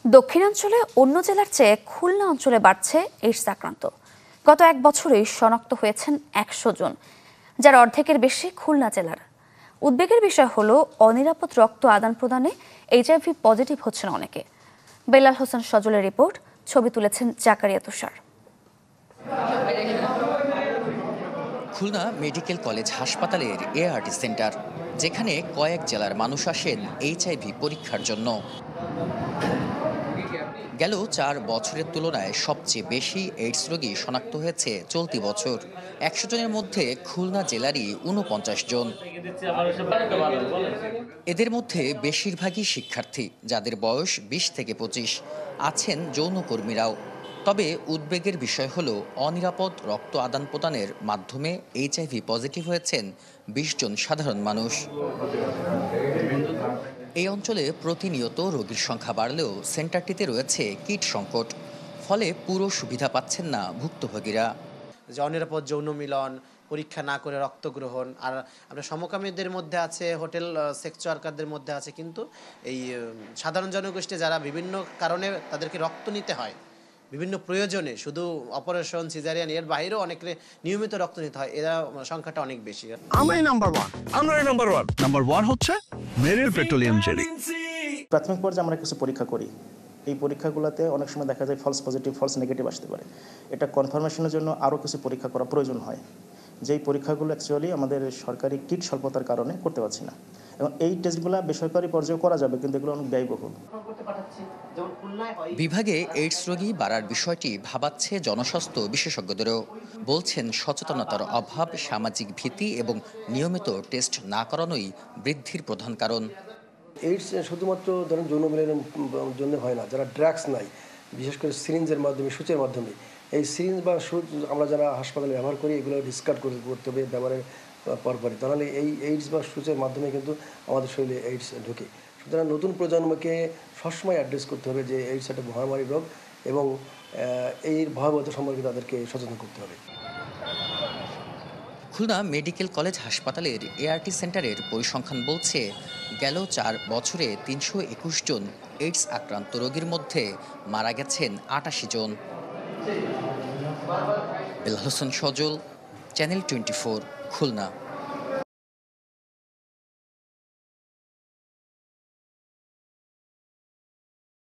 দক্ষিণাঞ্চলে অন্য জেলার চেয়ে খুলনা অঞ্চলে বাড়ছে এইডস আক্রান্ত। গত এক বছরেই শনাক্ত হয়েছেন ১০০ জন, যার অর্ধেকের বেশি খুলনা জেলার। উদ্বেগের বিষয় হলো অনিরাপদ রক্ত আদান প্রদানে এইচআইভি পজিটিভ হচ্ছেন অনেকে। বেলাল হোসেন সজলের রিপোর্ট, ছবি তুলেছেন জাকারিয়া তুষার। খুলনা মেডিকেল কলেজ হাসপাতালের এআরটি সেন্টার, যেখানে কয়েক জেলার মানুষ আসেন এইচআইভি পরীক্ষার জন্য। গেল ৪ বছরের তুলনায় সবচেয়ে বেশি এইডস রোগী শনাক্ত হয়েছে চলতি বছর। ১০০ জনের মধ্যে খুলনা জেলারই ৪৯ জন। এদের মধ্যে বেশিরভাগই শিক্ষার্থী, যাদের বয়স ২০ থেকে ২৫। আছেন যৌনকর্মীরাও। তবে উদ্বেগের বিষয় হলো অনিরাপদ রক্ত আদান প্রদানের মাধ্যমে এইচআইভি পজিটিভ হয়েছেন ২০ জন সাধারণ মানুষ। এই অঞ্চলে প্রতিনিয়ত রোগীর সংখ্যা বাড়লেও সেন্টারটিতে রয়েছে কিট সংকট। ফলে পুরো সুবিধা পাচ্ছেন না ভুক্তভোগীরা। যে অনিরাপদ যৌন মিলন, পরীক্ষা না করে রক্ত গ্রহণ, আর আপনার সমকামীদের মধ্যে আছে, হোটেল সেক্স ওয়ার্কারদের মধ্যে আছে, কিন্তু এই সাধারণ জনগোষ্ঠী যারা বিভিন্ন কারণে তাদেরকে রক্ত নিতে হয় বিভিন্ন প্রয়োজনে, শুধু অপারেশন, সিজারিয়ান, এর বাইরেও অনেক নিয়মিত রক্ত নিতে হয়, এরা সংখ্যাটা অনেক বেশি। আমরাই নাম্বার ওয়ান। নাম্বার ওয়ান হচ্ছে মেরিল পেট্রোলিয়াম জেলি। প্রাথমিক পর্যায়ে আমরা কিছু পরীক্ষা করি। এই পরীক্ষাগুলোতে অনেক সময় দেখা যায় ফলস পজিটিভ, ফলস নেগেটিভ আসতে পারে। এটা কনফার্মেশনের জন্য আরও কিছু পরীক্ষা করা প্রয়োজন হয়, যেই পরীক্ষাগুলো অ্যাকচুয়ালি আমাদের সরকারি কিট স্বল্পতার কারণে করতে পারছি না। এবং এই টেস্টগুলো বেসরকারি পর্যায়ে করা যাবে, কিন্তু এগুলো অনেক ব্যয়বহুল। বিভাগে এইডস রোগী বাড়ার বিষয়টি ভাবাচ্ছে জনস্বাস্থ্য বিশেষজ্ঞদেরও। বলছেন সচেতনতার অভাব, সামাজিক ভীতি এবং নিয়মিত টেস্ট না করানোই বৃদ্ধির প্রধান কারণ। এইডস শুধুমাত্র ধরেন যৌন মিলনের জন্য হয় না, যারা ড্রাগস নাই, বিশেষ করে সিরিঞ্জের মাধ্যমে, সূচের মাধ্যমে, এই সিরিঞ্জ বা সুচ আমরা যারা হাসপাতালে ব্যবহার করি, এগুলো ডিসকার্ড করতে হবে ব্যবহারের পরপরই, তাহলে এই এইডস বা সূচের মাধ্যমে কিন্তু আমাদের শরীরে এইডস ঢোকে। সুতরাং নতুন প্রজন্মকে সবসময় অ্যাড্রেস করতে হবে যে এইডস একটা মহামারী রোগ এবং এই ভয়াবহতা সম্পর্কে তাদেরকে সচেতন করতে হবে। খুলনা মেডিকেল কলেজ হাসপাতালের এআরটি সেন্টারের পরিসংখ্যান বলছে, গেল ৪ বছরে ৩২১ জন এইডস আক্রান্ত রোগীর মধ্যে মারা গেছেন ৮৮ জন। বেলাল হোসেন সজল, চ্যানেল 24, খুলনা।